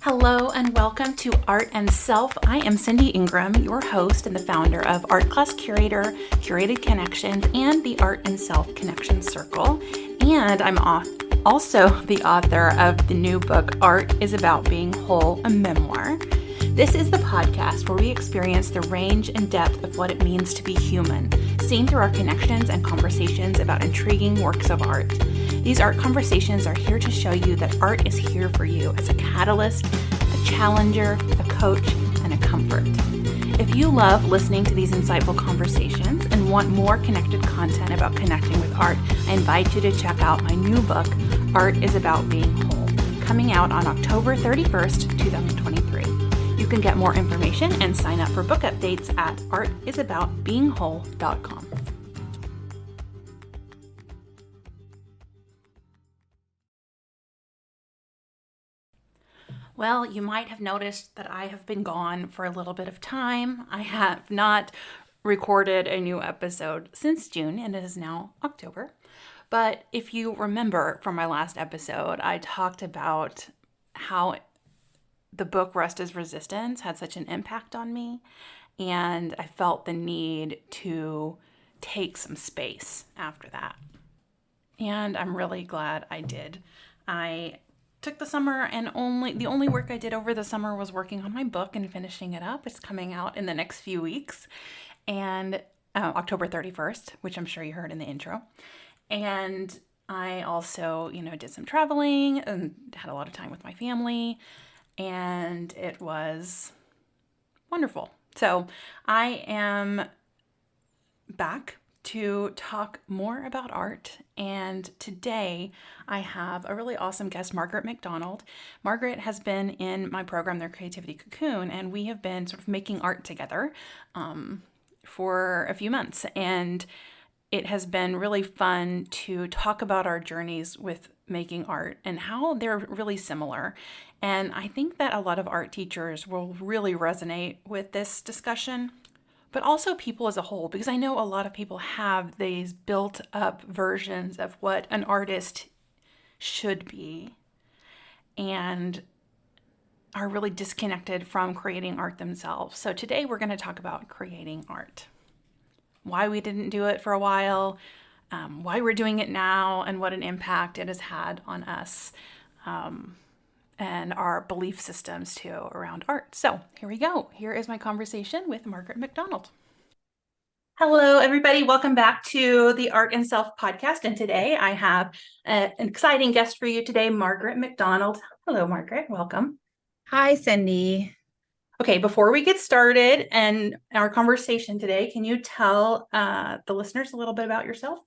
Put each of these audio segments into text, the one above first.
Hello and welcome to Art and Self. I am Cindy Ingram, your host and the founder of Art Class Curator, Curated Connections, and the Art and Self Connection Circle. And I'm also the author of the new book, Art is About Being Whole, a memoir. This is the podcast where we experience the range and depth of what it means to be human, seen through our connections and conversations about intriguing works of art. These art conversations are here to show you that art is here for you as a catalyst, a challenger, a coach, and a comfort. If you love listening to these insightful conversations and want more connected content about connecting with art, I invite you to check out my new book, Art is About Being Whole, coming out on October 31st, 2023. You can get more information and sign up for book updates at artisaboutbeingwhole.com. Well, you might have noticed that I have been gone for a little bit of time. I have not recorded a new episode since June, and it is now October. But if you remember from my last episode, I talked about how the book Rest is Resistance had such an impact on me, and I felt the need to take some space after that. And I'm really glad I did. I took the summer, and the only work I did over the summer was working on my book and finishing it up. It's coming out in the next few weeks, and October 31st, which I'm sure you heard in the intro. And I also, did some traveling and had a lot of time with my family, and it was wonderful. So I am back to talk more about art, and today I have a really awesome guest, Margaret McDonald. Margaret has been in my program, Their Creativity Cocoon, and we have been sort of making art together for a few months, and it has been really fun to talk about our journeys with making art and how they're really similar. And I think that a lot of art teachers will really resonate with this discussion, but also people as a whole, because I know a lot of people have these built up versions of what an artist should be and are really disconnected from creating art themselves. So today we're going to talk about creating art, why we didn't do it for a while, why we're doing it now, and what an impact it has had on us and our belief systems too around art. So here we go. Here is my conversation with Margaret McDonald. Hello, everybody. Welcome back to the Art and Self podcast. And today I have an exciting guest for you today, Margaret McDonald. Hello, Margaret. Welcome. Hi, Cindy. Okay, before we get started and our conversation today, can you tell the listeners a little bit about yourself?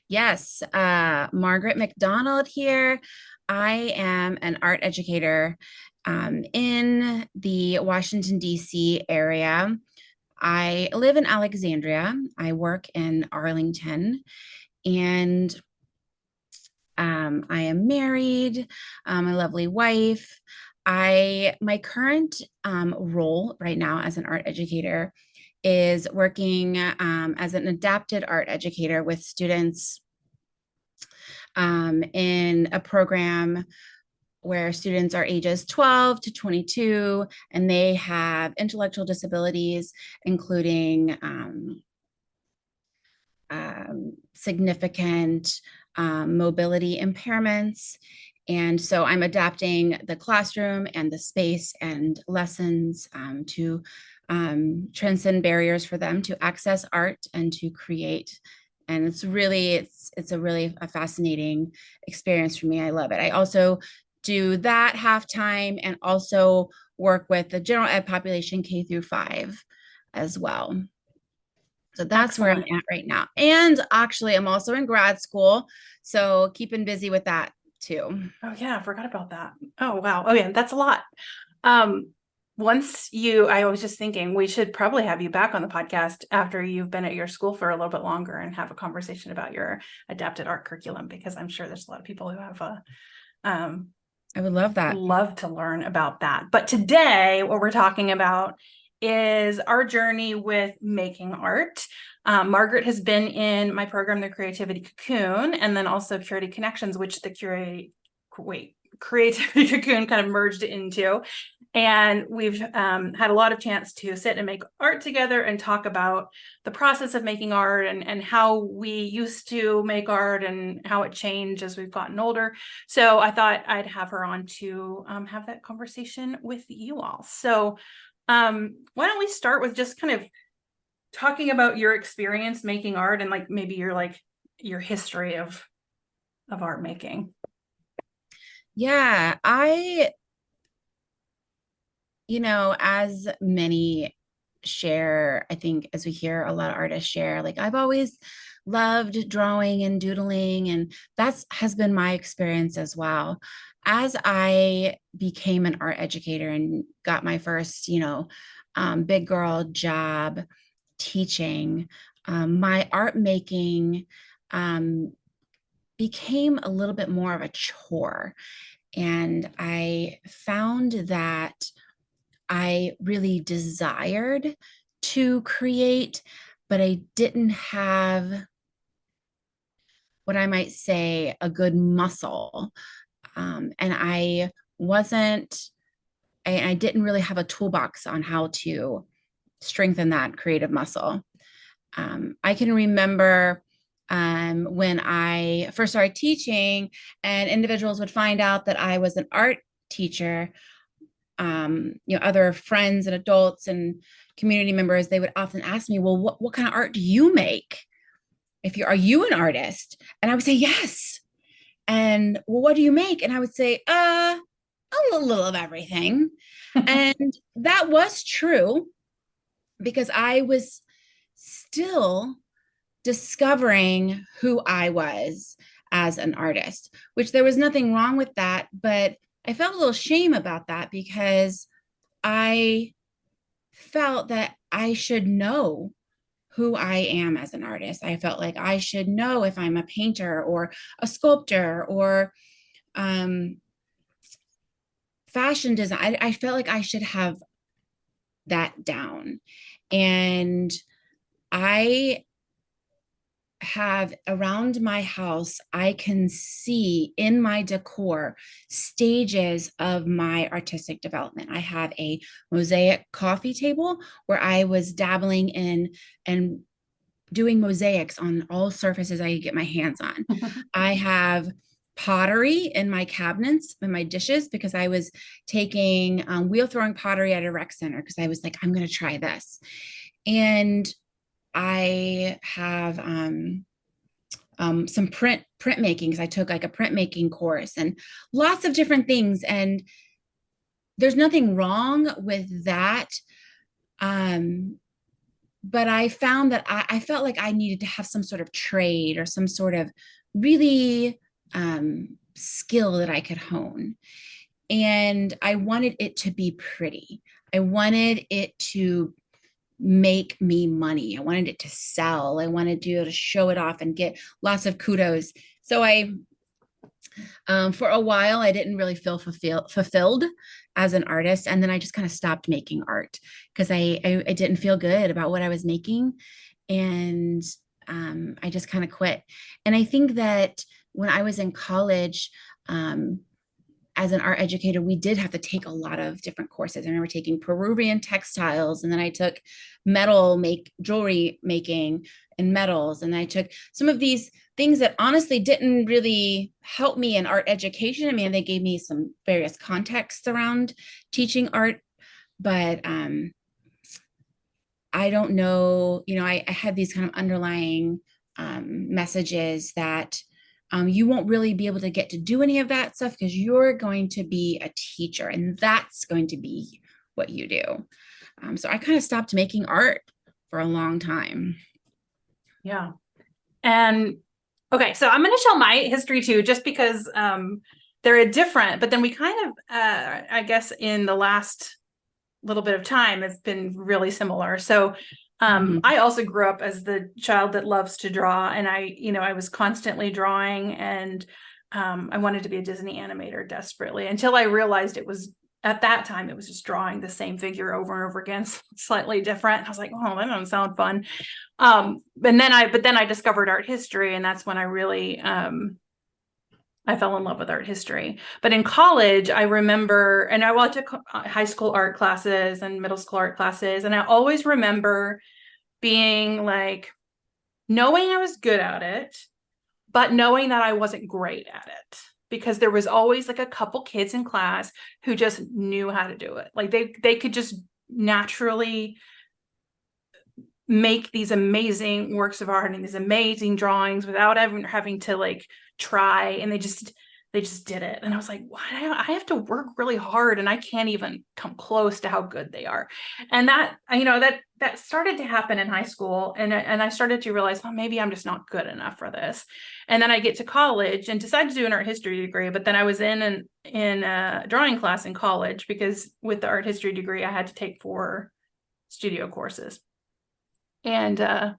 Yes, Margaret McDonald here. I am an art educator in the Washington, D.C. area. I live in Alexandria. I work in Arlington, and I am married, a lovely wife. My current role right now as an art educator is working as an adapted art educator with students in a program where students are ages 12 to 22, and they have intellectual disabilities, including significant mobility impairments. And so I'm adapting the classroom and the space and lessons to transcend barriers for them to access art and to create. And it's a really fascinating experience for me. I love it. I also do that half-time and also work with the general ed population K-5 as well. So that's Excellent. where I'm at right now. And actually, I'm also in grad school, so keeping busy with that too. Oh yeah, I forgot about that. Oh wow. Oh yeah, that's a lot. I was just thinking we should probably have you back on the podcast after you've been at your school for a little bit longer and have a conversation about your adapted art curriculum, because I'm sure there's a lot of people who have I would love that. Love to learn about that. But today, what we're talking about is our journey with making art. Margaret has been in my program, The Creativity Cocoon, and then also Curated Connections, which creativity cocoon kind of merged into. And we've had a lot of chance to sit and make art together and talk about the process of making art and how we used to make art and how it changed as we've gotten older. So I thought I'd have her on to have that conversation with you all. So why don't we start with just kind of talking about your experience making art and like maybe your history of art making. Yeah, as many share, I think as we hear a lot of artists share, like I've always loved drawing and doodling, and that's has been my experience as well. As I became an art educator and got my first, big girl job teaching, my art making um, became a little bit more of a chore. And I found that I really desired to create, but I didn't have what I might say a good muscle. And wasn't, I didn't really have a toolbox on how to strengthen that creative muscle. I can remember when I first started teaching, and individuals would find out that I was an art teacher. Other friends and adults and community members, they would often ask me, well, what kind of art do you make? Are you an artist? And I would say, yes. And well, what do you make? And I would say, a little of everything. And that was true because I was still discovering who I was as an artist, which there was nothing wrong with that. But I felt a little shame about that because I felt that I should know who I am as an artist. I felt like I should know if I'm a painter or a sculptor or um, fashion design. I felt like I should have that down. And I have around my house, I can see in my decor stages of my artistic development. I have a mosaic coffee table where I was dabbling in and doing mosaics on all surfaces I could get my hands on. I have pottery in my cabinets and my dishes because I was taking wheel throwing pottery at a rec center because I was like, I'm going to try this. And I have some printmaking because I took like a printmaking course and lots of different things. And there's nothing wrong with that. But I found that I felt like I needed to have some sort of trade or some sort of really skill that I could hone. And I wanted it to be pretty. I wanted it to make me money. I wanted it to sell. I wanted to be able to show it off and get lots of kudos. So for a while, I didn't really feel fulfilled as an artist. And then I just kind of stopped making art because I didn't feel good about what I was making. And I just kind of quit. And I think that when I was in college, as an art educator, we did have to take a lot of different courses. I remember taking Peruvian textiles, and then I took jewelry making and metals. And I took some of these things that honestly didn't really help me in art education. I mean, they gave me some various contexts around teaching art, but I don't know, I had these kind of underlying messages that you won't really be able to get to do any of that stuff because you're going to be a teacher and that's going to be what you do. So I kind of stopped making art for a long time. Yeah. And okay, so I'm going to show my history too, just because they're different, but then we kind of, I guess in the last little bit of time, it's been really similar. So I also grew up as the child that loves to draw, and I was constantly drawing, and I wanted to be a Disney animator desperately until I realized at that time it was just drawing the same figure over and over again, slightly different. I was like, oh, that doesn't sound fun. But then I discovered art history, and that's when I really I fell in love with art history. But in college, I remember, and I went to high school art classes and middle school art classes, and I always remember being like, knowing I was good at it, but knowing that I wasn't great at it. Because there was always like a couple kids in class who just knew how to do it. Like they could just naturally make these amazing works of art and these amazing drawings without ever having to like try, and they just did it. And I was like, why do I have to work really hard and I can't even come close to how good they are? And that, that started to happen in high school, and I started to realize, oh, maybe I'm just not good enough for this. And then I get to college and decided to do an art history degree, but then I was in a drawing class in college, because with the art history degree I had to take 4 studio courses. And I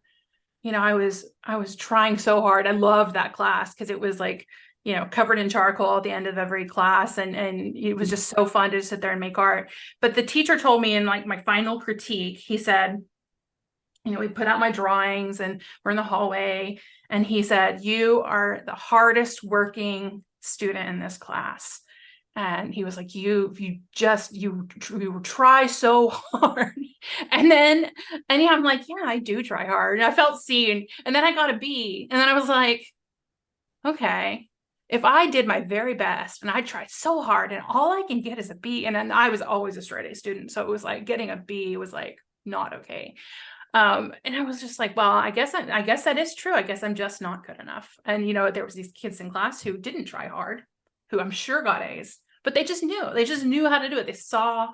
was trying so hard. I loved that class because it was like, covered in charcoal at the end of every class, and it was just so fun to sit there and make art. But the teacher told me in like my final critique, he said, we put out my drawings and we're in the hallway, and he said, you are the hardest working student in this class. And he was like, you try so hard. And then, and yeah, I'm like, yeah, I do try hard. And I felt seen. And then I got a B. And then I was like, okay, if I did my very best and I tried so hard and all I can get is a B, and then I was always a straight A student. So it was like getting a B was like not okay. And I was just like, well, I guess that is true. I guess I'm just not good enough. And, there was these kids in class who didn't try hard, who I'm sure got A's. But they just knew how to do it. They saw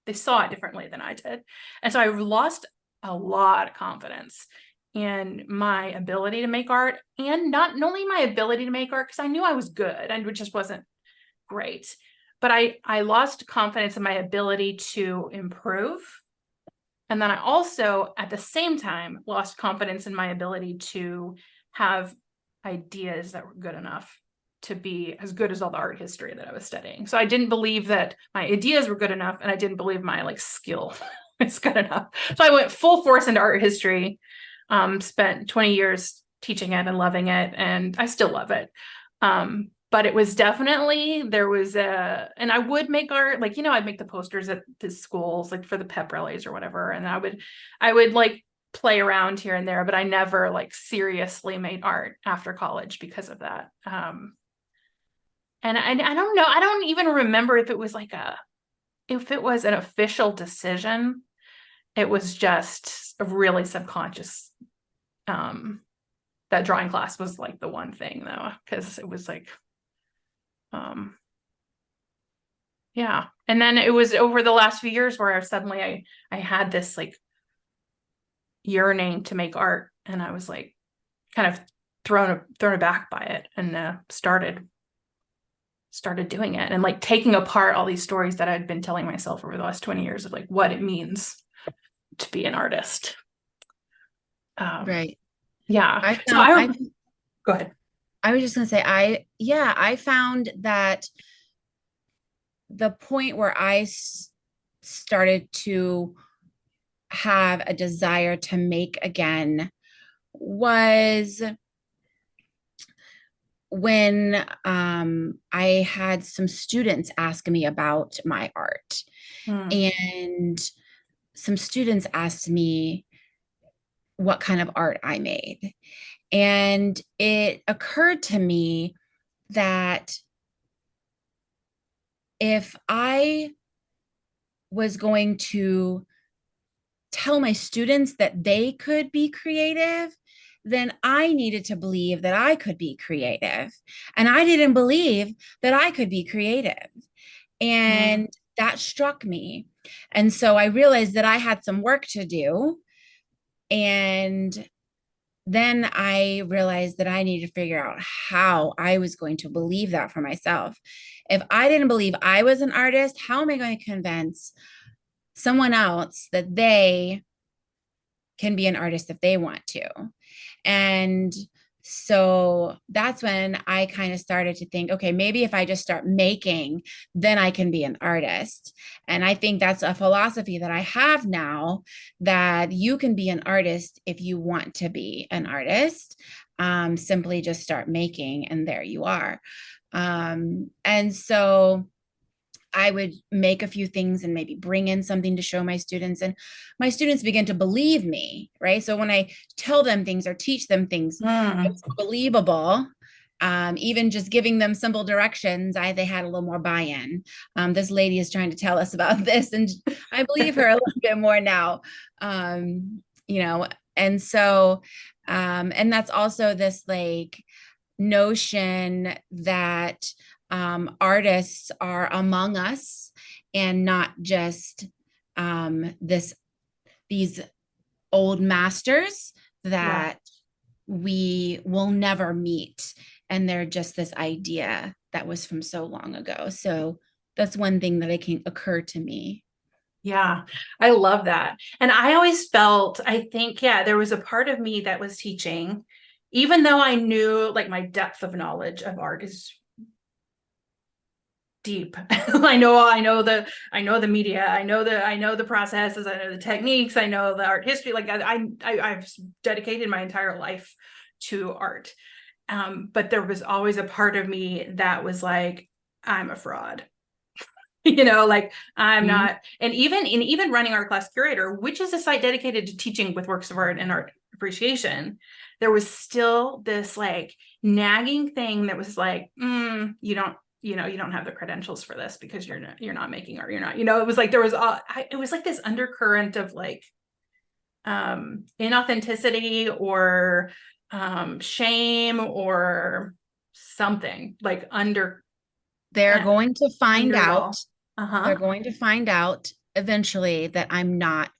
it differently than I did. And so I lost a lot of confidence in my ability to make art, and not only my ability to make art, because I knew I was good and it just wasn't great, but I lost confidence in my ability to improve. And then I also, at the same time, lost confidence in my ability to have ideas that were good enough to be as good as all the art history that I was studying. So I didn't believe that my ideas were good enough, and I didn't believe my like skill was good enough. So I went full force into art history, spent 20 years teaching it and loving it, and I still love it. But it was definitely, and I would make art, like, I'd make the posters at the schools, like for the pep rallies or whatever. And I would like play around here and there, but I never like seriously made art after college because of that. And I don't know, I don't even remember if it was an official decision. It was just a really subconscious, that drawing class was like the one thing though, because it was like, yeah. And then it was over the last few years where suddenly I had this like yearning to make art, and I was like kind of thrown aback by it, and started doing it, and like taking apart all these stories that I'd been telling myself over the last 20 years of like what it means to be an artist. Right. Yeah. Go ahead. I was just going to say, I found that the point where I started to have a desire to make again was when I had some students ask me about my art. And some students asked me what kind of art I made. And it occurred to me that if I was going to tell my students that they could be creative, then I needed to believe that I could be creative. And I didn't believe that I could be creative. And that struck me. And so I realized that I had some work to do. And then I realized that I needed to figure out how I was going to believe that for myself. If I didn't believe I was an artist, how am I going to convince someone else that they can be an artist if they want to? And so that's when I kind of started to think, okay, maybe if I just start making, then I can be an artist. And I think that's a philosophy that I have now, that you can be an artist if you want to be an artist. simply just start making, and there you are. And so I would make a few things and maybe bring in something to show my students, and my students begin to believe me, right? So when I tell them things or teach them things, Mm. it's believable. Even just giving them simple directions, they had a little more buy-in. This lady is trying to tell us about this, and I believe her a little bit more now. You know, and so, and that's also this like notion that artists are among us and not just this these old masters Yeah. that we will never meet, and they're just this idea that was from so long ago. So that's one thing that can occur to me. Yeah, I love that. And I always felt, I think, yeah, there was a part of me that was teaching, even though I knew like my depth of knowledge of art is deep. I know the media, I know the processes, I know the techniques, I know the art history. Like I've dedicated my entire life to art. But there was always a part of me that was like, I'm a fraud. Like I'm Mhm. not. And even running art class curator, which is a site dedicated to teaching with works of art and art appreciation, there was still this like nagging thing that was like, you don't have the credentials for this because you're not making art, you're not, it was like there was it was like this undercurrent of like inauthenticity or shame or something like They're uh, going to find under it out. all. They're Uh-huh. going to find out eventually that I'm not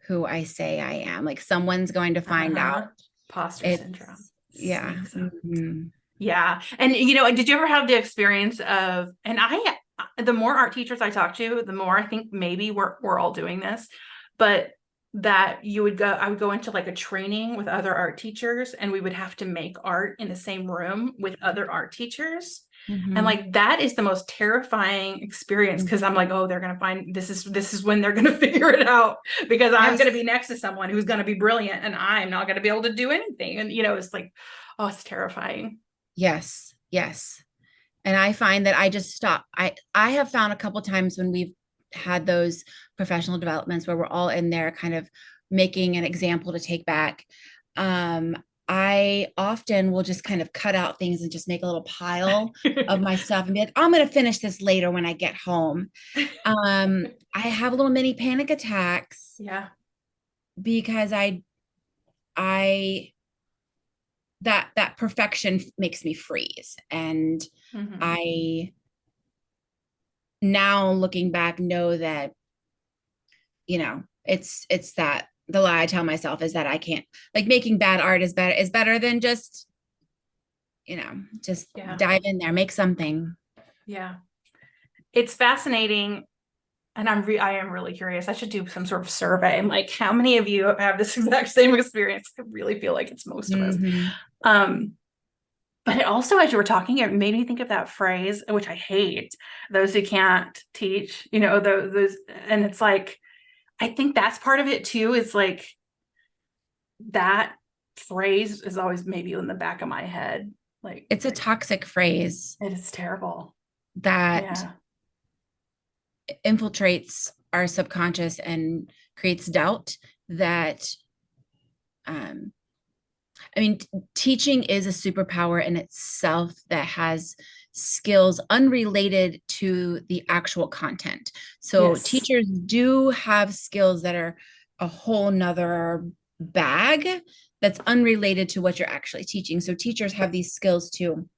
who I say I am. Like someone's going to find out. Uh-huh. Imposter syndrome It's yeah. sneaks up. Mhm. Yeah. And did you ever have the experience of, and the more art teachers I talk to, the more I think maybe we're all doing this, but that I would go into like a training with other art teachers and we would have to make art in the same room with other art teachers. And Mhm. like that is the most terrifying experience because I'm like, Mhm. oh, they're gonna find this is when they're gonna figure it out because I'm gonna be Yes. next to someone who's gonna be brilliant and I'm not gonna be able to do anything. And it's like, oh, it's terrifying. Yes. Yes. And I find that I just stop. I have found a couple times when we've had those professional developments where we're all in there kind of making an example to take back. Um, I often will just kind of cut out things and just make a little pile of my stuff and be like, I'm going to finish this later when I get home. I have little mini panic attacks Yeah. because I that perfection makes me freeze, and Hmm. I now looking back know that it's that the lie I tell myself is that I can't, like, making bad art is better than just Yeah. dive in there, make something. Yeah. It's fascinating. And I am really curious. I should do some sort of survey. And like, how many of you have this exact same experience? I really feel like it's most of us. Hmm. Um, but it also, as you were talking, it made me think of that phrase, which I hate, those who can't teach, those, and it's like, I think that's part of it too, is like that phrase is always maybe in the back of my head. Like, It's a toxic phrase it is terrible. that Yeah. infiltrates our subconscious and creates doubt that um, I mean, teaching is a superpower in itself that has skills unrelated to the actual content. So Yes. teachers do have skills that are a whole nother bag that's unrelated to what you're actually teaching. So teachers have these skills to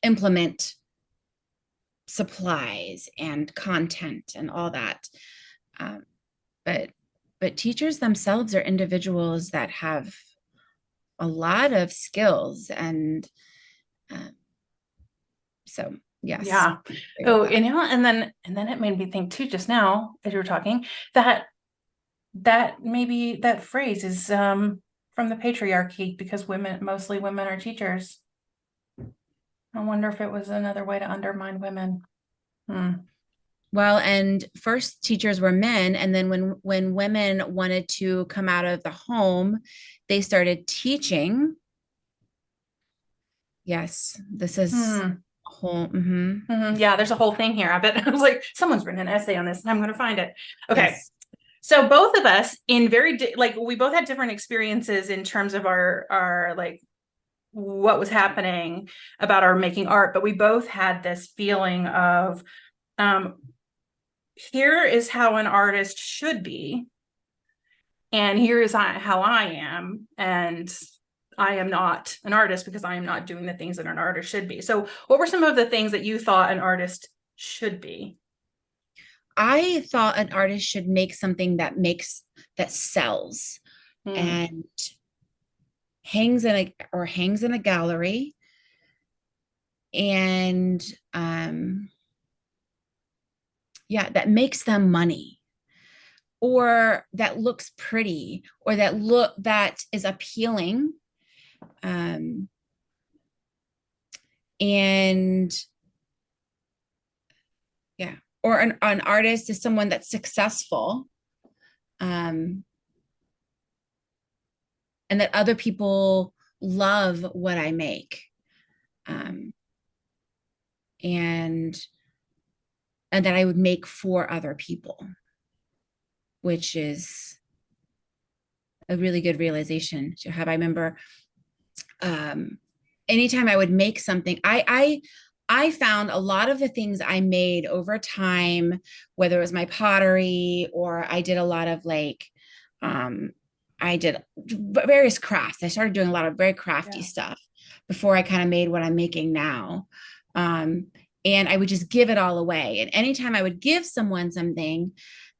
implement supplies and content and all that. Um, but teachers themselves are individuals that have a lot of skills, and uh, so yes, Yeah. I agree with Oh, that. and then it made me think too, just now as you were talking, that maybe that phrase is from the patriarchy because mostly women are teachers. I wonder if it was another way to undermine women. Hmm. Well, and first teachers were men, and then when women wanted to come out of the home, they started teaching, Yes, this is Hmm. a whole, mhm. Yeah, there's a whole thing here. I bet I was like, someone's written an essay on this and I'm going to find it. Okay. Yes. So both of us in like we both had different experiences in terms of our like what was happening about our making art, but we both had this feeling of um here is how an artist should be, and here is how I am, and I am not an artist because I am not doing the things that an artist should be. So what were some of the things that you thought an artist should be? I thought an artist should make something that sells Hmm. and hangs in a gallery and yeah, that makes them money, or that looks pretty, or that is appealing. Um, and yeah, or an artist is someone that's successful, um, and that other people love what I make. Um, and that I would make for other people, which is a really good realization to have. I remember um, anytime I would make something, I found a lot of the things I made over time, whether it was my pottery or I did a lot of like, I did various crafts. I started doing a lot of very crafty Yeah. stuff before I kind of made what I'm making now. Um, and I would just give it all away. And anytime I would give someone something,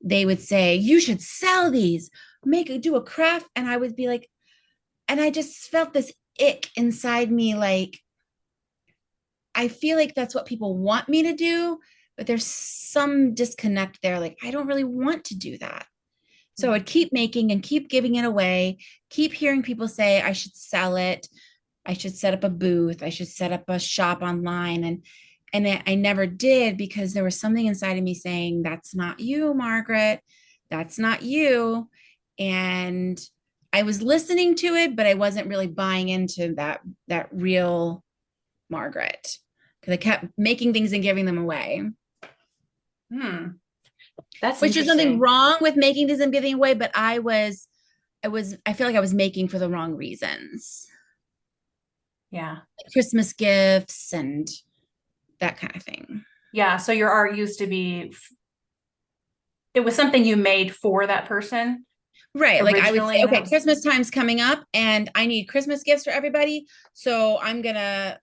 they would say, "You should sell these, do a craft." And I would be like, and I just felt this ick inside me, like I feel like that's what people want me to do, but there's some disconnect there. Like I don't really want to do that. So I'd keep making and keep giving it away, keep hearing people say I should sell it, I should set up a booth, I should set up a shop online, and I never did because there was something inside of me saying, "That's not you, Margaret. That's not you." And I was listening to it, but I wasn't really buying into that real Margaret, because I kept making things and giving them away. Hmm. That's Which is nothing interesting. wrong with making things and giving away, but I feel like I was making for the wrong reasons. Yeah. Like Christmas gifts and that kind of thing. Yeah. So your art used to be, it was something you made for that person Right. Like I would say, originally, and that okay, was, Christmas time's coming up and I need Christmas gifts for everybody. So I'm gonna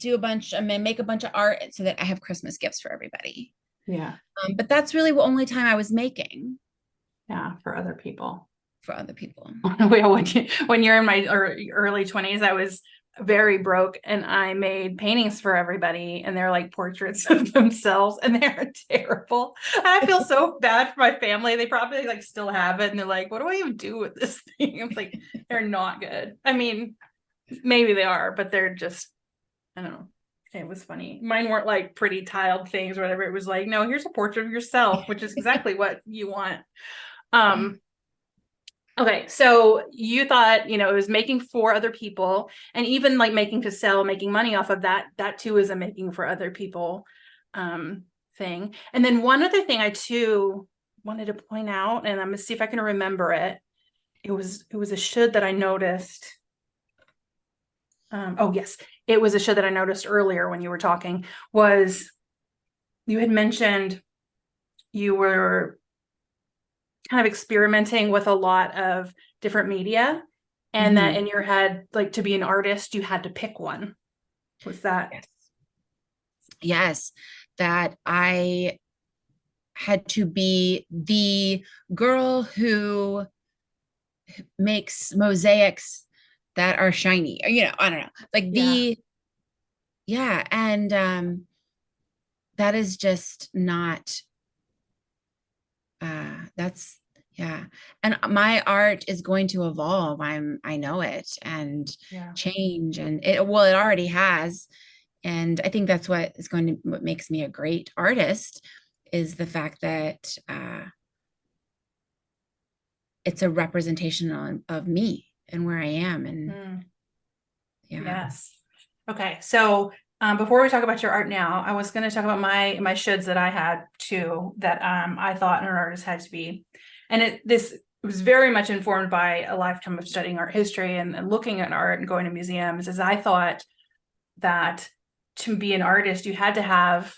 I'm gonna make a bunch of art so that I have Christmas gifts for everybody. yeah. But that's really the only time I was making Yeah. For other people. for other people. When you're in my early 20s, I was very broke and I made paintings for everybody, and they're like portraits of themselves, and they're terrible. And I feel so bad for my family. They probably like still have it, and they're like, what do I even do with this thing? I'm like, they're not good. I mean, maybe they are, but they're just, I don't know. It was funny. Mine weren't like pretty tiled things or whatever. It was like, no, here's a portrait of yourself, which is exactly what you want. Um, Okay, so you thought, it was making for other people, and even like making to sell, making money off of that, that too is a making for other people um thing. And then one other thing I too wanted to point out, and I'm gonna see if I can remember it. It was a should that I noticed. Oh yes, it was a should that I noticed earlier when you were talking, was you had mentioned you were kind of experimenting with a lot of different media, and that Mhm. in your head, like to be an artist you had to pick one. Was that? Yes. Yes, that I had to be the girl who makes mosaics that are shiny. I don't know. Like Yeah. yeah, and that is just not that's yeah. And my art is going to evolve. I know it, and Yeah. change, and it already has. And I think that's what makes me a great artist, is the fact that it's a representation of me and where I am. And Mm, yeah. yes. Okay, so before we talk about your art now, I was going to talk about my shoulds that I had too, that I thought an artist had to be, and this was very much informed by a lifetime of studying art history and looking at art and going to museums. As I thought that to be an artist, you had to have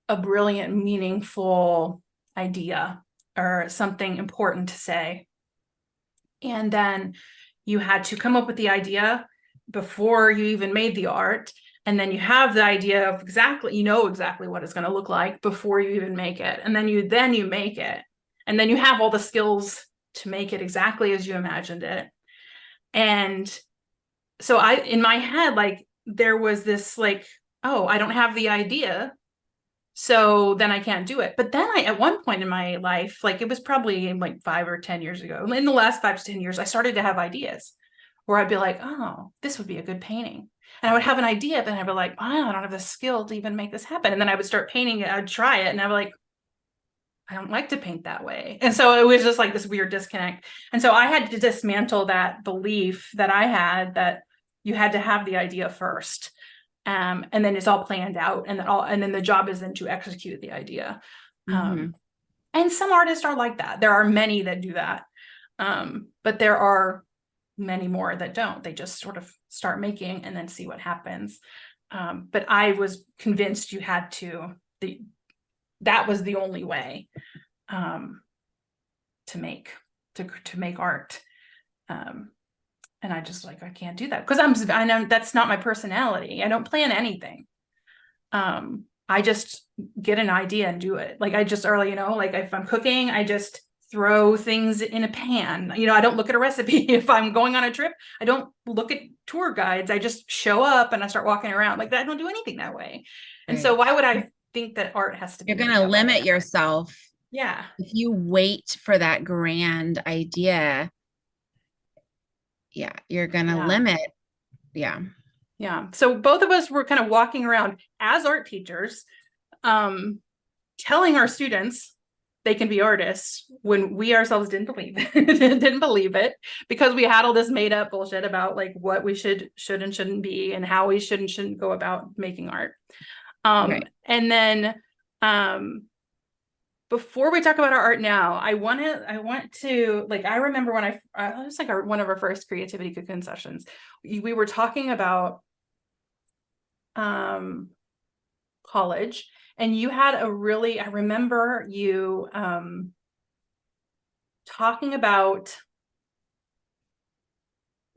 a brilliant, meaningful idea or something important to say, and then you had to come up with the idea before you even made the art, and then you have the idea of exactly, you know exactly what it's going to look like before you even make it, and then you make it, and then you have all the skills to make it exactly as you imagined it. And so I, in my head, like there was this like, oh, I don't have the idea, so then I can't do it. But then I, at one point in my life, like it was probably like 5 or 10 years ago, in the last 5 to 10 years, I started to have ideas where I'd be like, oh, this would be a good painting. And I would have an idea, then I'd be like, oh, I don't have the skill to even make this happen. And then I would start painting it, I'd try it, and I'd be like, I don't like to paint that way. And so it was just like this weird disconnect. And so I had to dismantle that belief that I had that you had to have the idea first. And then it's all planned out, and then the job is then to execute the idea. Mm-hmm. And some artists are like that. There are many that do that. But there are many more that don't. They just sort of start making and then see what happens. But I was convinced you had to, that was the only way to make art. And I just like, I can't do that because I know that's not my personality. I don't plan anything. I just get an idea and do it. Like I just early, like if I'm cooking, I just throw things in a pan. I don't look at a recipe. If I'm going on a trip, I don't look at tour guides. I just show up and I start walking around like that. I don't do anything that way. And so Right. why would I think that art has to be You're going like to that way? limit yourself Yeah. if you wait for that grand idea. Yeah, you're going to Yeah. limit. Yeah. Yeah. So both of us were kind of walking around as art teachers, telling our students they can be artists when we ourselves didn't believe it, didn't believe it, because we had all this made up bullshit about like what we should and shouldn't be and how we should and shouldn't go about making art. Right. And then before we talk about our art now, I want to like, I remember when it was like one of our first creativity cocoon sessions, we were talking about college, and you had I remember you talking about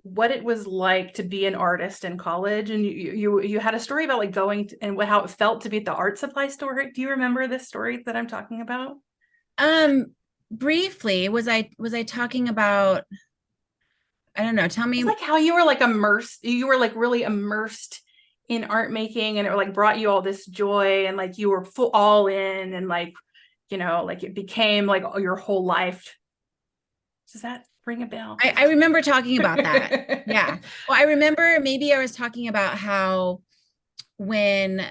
what it was like to be an artist in college, and you had a story about like going to, and how it felt to be at the art supply store. Do you remember this story that I'm talking about? Briefly, was I talking about, I don't know, tell It's me. like how you were like immersed, you were like really immersed in art making, and it like brought you all this joy, and like you were full all in, and like like it became like your whole life. Does that ring a bell? I remember talking about that. Yeah. Well, I remember maybe I was talking about how when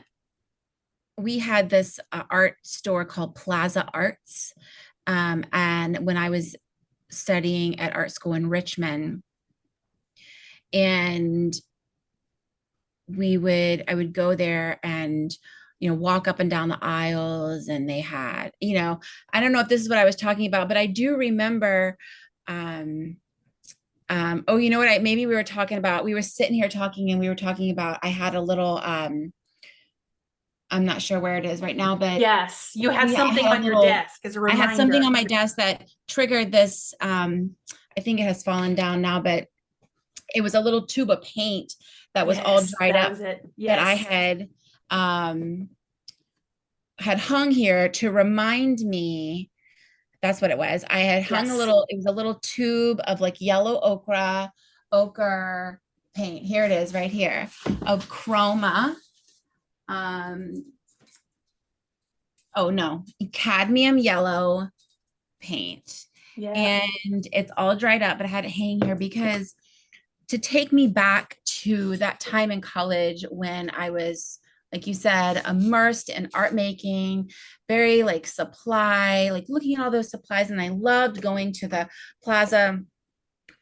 we had this art store called Plaza Arts, and when I was studying at art school in Richmond, and I would go there and walk up and down the aisles, and they had, I don't know if this is what I was talking about, but I do remember oh, you know what, maybe we were talking about, we were sitting here talking and we were talking about, I had a little I'm not sure where it is right now, but Yes, you had I something had a on your little, desk as a I had something reminder. on my desk that triggered this. I think it has fallen down now, but it was a little tube of paint that was all Yes, dried that up was it. that I Yes. had hung here to remind me. That's what it was. I had hung a Yes. little, it was a little tube of like yellow ochre paint. Here it is right here of chroma. Oh no, cadmium yellow paint. Yeah. And it's all dried up, but I had it hanging here because to take me back to that time in college when I was, like you said, immersed in art making, very like supply, like looking at all those supplies. And I loved going to the plaza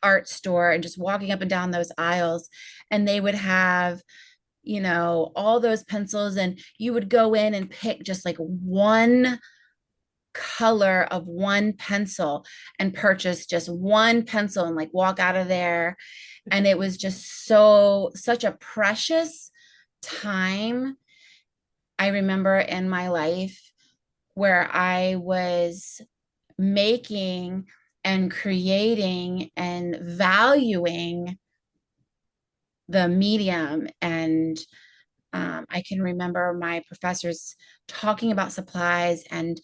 art store and just walking up and down those aisles, and they would have, all those pencils, and you would go in and pick just like one color of one pencil and purchase just one pencil and like walk out of there. And it was just such a precious time, I remember, in my life, where I was making and creating and valuing the medium. And I can remember my professors talking about supplies and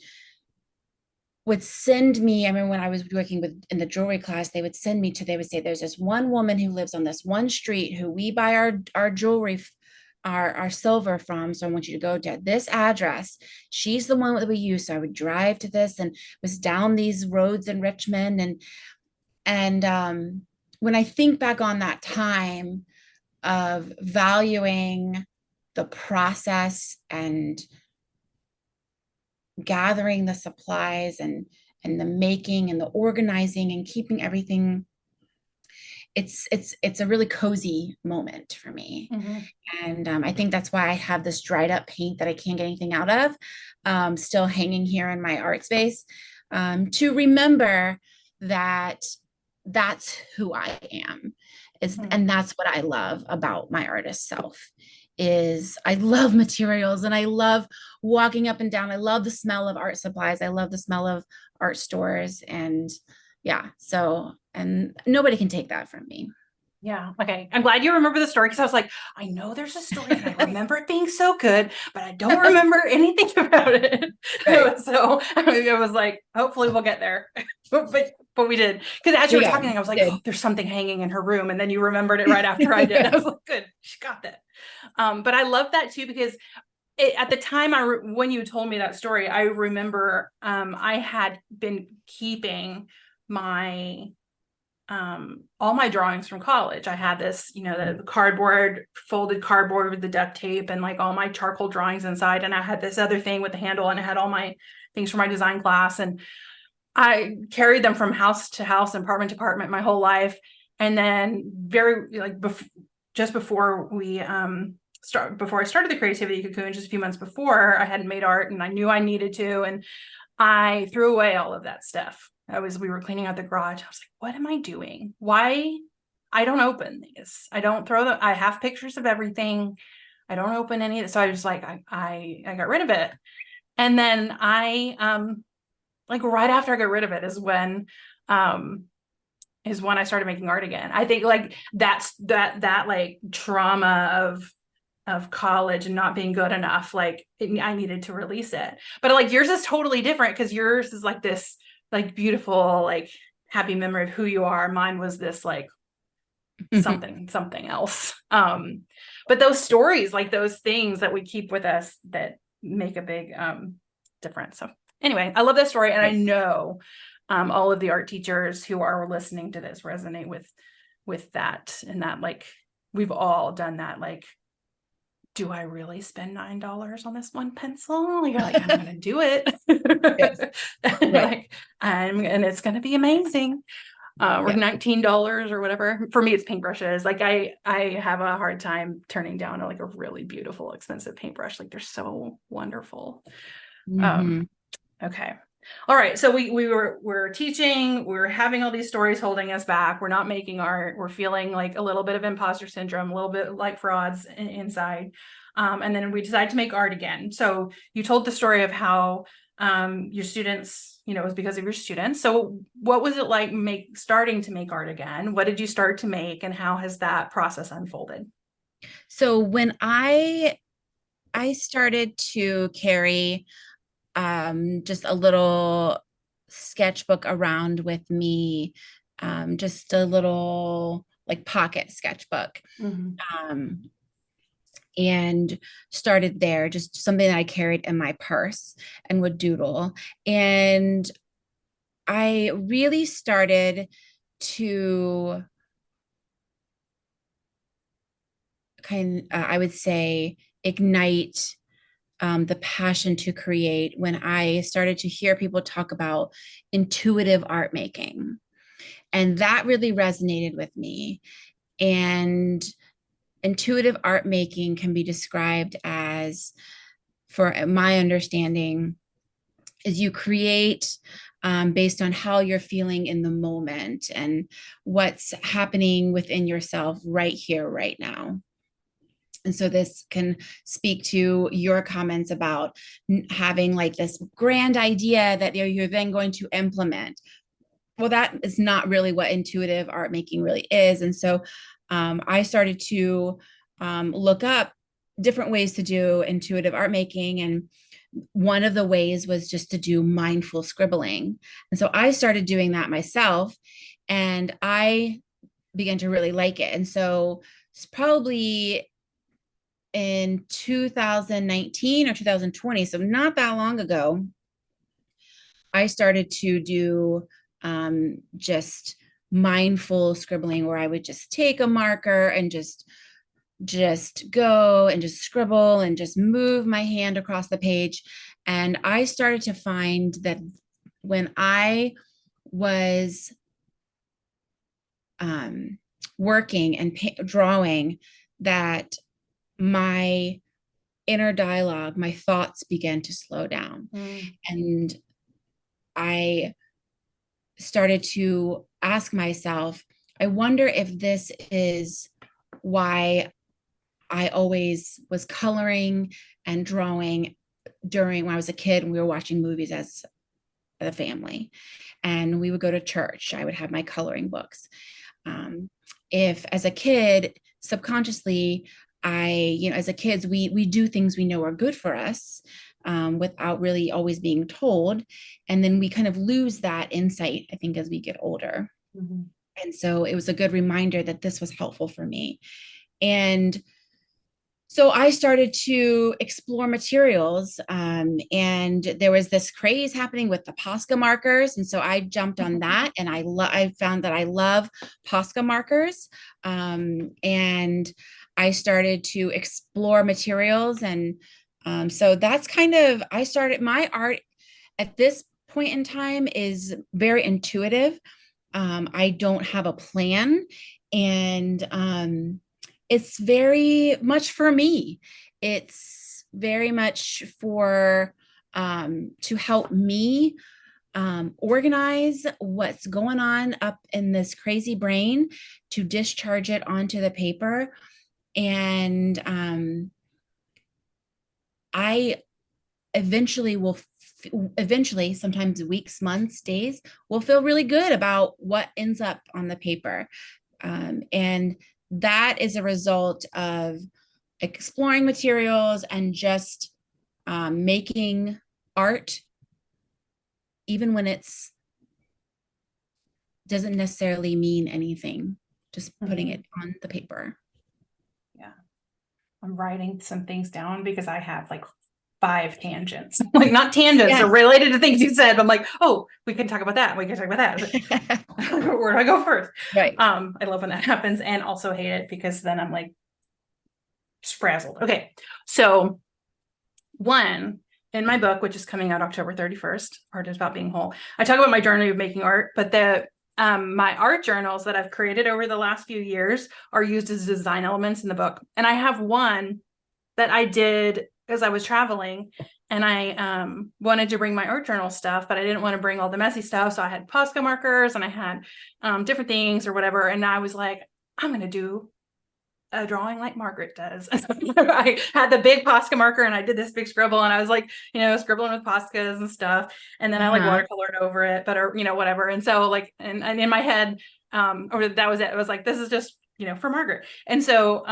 would send me. I remember when I was working in the jewelry class, they would say, there's this one woman who lives on this one street who we buy our jewelry, our silver from. So I want you to go to this address. She's the one that we use. So I would drive to this and was down these roads in Richmond. And when I think back on that time of valuing the process and gathering the supplies and the making and the organizing and keeping everything, it's a really cozy moment for me. Mm-hmm. And I think that's why I have this dried up paint that I can't get anything out of, still hanging here in my art space, to remember that that's who I am. And that's what I love about my artist self. Is I love materials, and I love walking up and down. I love the smell of art supplies. I love the smell of art stores. And yeah, so, and nobody can take that from me. Yeah. Okay. I'm glad you remember the story, because I was like, I know there's a story and I remember it being so good, but I don't remember anything about it. Right. So I was like, hopefully we'll get there. but we did. Because as you were Yeah, talking, I was like, did. oh, there's something hanging in her room. And then you remembered it right after I did. I was like, good, she got that. But I love that too, because at the time when you told me that story, I remember I had been keeping my all my drawings from college. I had this, the cardboard, folded cardboard with the duct tape and like all my charcoal drawings inside. And I had this other thing with the handle, and I had all my things from my design class. And I carried them from house to house, apartment to apartment my whole life. And then just before before I started the creativity cocoon, just a few months before, I hadn't made art and I knew I needed to. And I threw away all of that stuff. We were cleaning out the garage. I was like, what am I doing? Why? I don't open these. I don't throw them. I have pictures of everything. I don't open any of it. So I was like, I got rid of it. And then like right after I got rid of it is when I started making art again. I think like that like trauma of college and not being good enough, like I needed to release it. But like yours is totally different, because yours is like this like beautiful like happy memory of who you are. Mine was this like something else. But those stories, like those things that we keep with us that make a big difference. So anyway, I love that story, and I know all of the art teachers who are listening to this resonate with that, and that like we've all done that. Like, do I really spend $9 on this one pencil? You're like, I'm gonna do it. Yes. Right. Like, and it's gonna be amazing. Or $19 or whatever. For me, it's paintbrushes. Like I have a hard time turning down like a really beautiful, expensive paintbrush. Like they're so wonderful. Mm-hmm. Okay. All right. So we're teaching, we're having all these stories holding us back. We're not making art. We're feeling like a little bit of imposter syndrome, a little bit like frauds inside. And then we decided to make art again. So you told the story of how your students, it was because of your students. So what was it like starting to make art again? What did you start to make, and how has that process unfolded? So when I started to carry just a little sketchbook around with me, just a little like pocket sketchbook, um, and started there, just something that I carried in my purse and would doodle. And I really started to I would say, ignite the passion to create when I started to hear people talk about intuitive art making. And that really resonated with me. And intuitive art making can be described as, for my understanding, is you create based on how you're feeling in the moment and what's happening within yourself right here, right now. And so this can speak to your comments about having like this grand idea that you're then going to implement. Well, that is not really what intuitive art making really is. And so I started to look up different ways to do intuitive art making. And one of the ways was just to do mindful scribbling. And so I started doing that myself, and I began to really like it. And so it's probably in 2019 or 2020, so not that long ago, I started to do just mindful scribbling, where I would just take a marker and just go and just scribble and just move my hand across the page. And I started to find that when I was working and drawing, that my inner dialogue, my thoughts began to slow down. And I started to ask myself, I wonder if this is why I always was coloring and drawing during when I was a kid and we were watching movies as a family. And we would go to church. I would have my coloring books. If as a kid, subconsciously, as a kids, we do things we know are good for us without really always being told. And then we kind of lose that insight, I think, as we get older. Mm-hmm. And so it was a good reminder that this was helpful for me. And so I started to explore materials, and there was this craze happening with the Posca markers. And so I jumped on that, and I found that I love Posca markers. And I started to explore materials. And so that's I started my art at this point in time is very intuitive. I don't have a plan. And it's very much for me. It's very much for to help me organize what's going on up in this crazy brain, to discharge it onto the paper. And I eventually sometimes weeks, months, days, will feel really good about what ends up on the paper. And that is a result of exploring materials and just making art, even when it's doesn't necessarily mean anything, just putting it on the paper. Yeah. I'm writing some things down because I have like 5 tangents, like not tangents, yes, are related to things you said, but I'm like, oh, we can talk about that. We can talk about that. Where do I go first? Right. I love when that happens, and also hate it because then I'm like frazzled. Okay. So one, in my book, which is coming out October 31st, Art is About Being Whole, I talk about my journey of making art, but my art journals that I've created over the last few years are used as design elements in the book. And I have one that I did as I was traveling, and I wanted to bring my art journal stuff, but I didn't want to bring all the messy stuff. So I had Posca markers and I had different things or whatever. And I was like, I'm going to do a drawing like Margaret does. I had the big Posca marker and I did this big scribble, and I was like, scribbling with Poscas and stuff. And then I like watercolored over it, but whatever. And so like, and in my head, or that was it. It was like, this is just, for Margaret. And so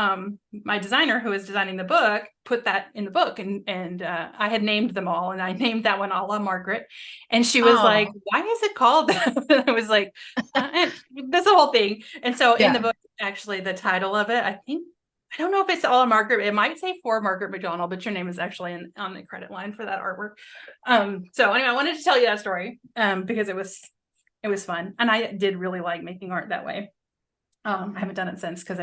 my designer who was designing the book put that in the book, and I had named them all, and I named that one a la Margaret. And she was like, why is it called that? And I was like, that's the whole thing. And so in the book, actually the title of it, I don't know if it's all a Margaret. It might say for Margaret McDonald, but your name is actually on the credit line for that artwork. So anyway, I wanted to tell you that story because it was fun, and I did really like making art that way. I haven't done it since because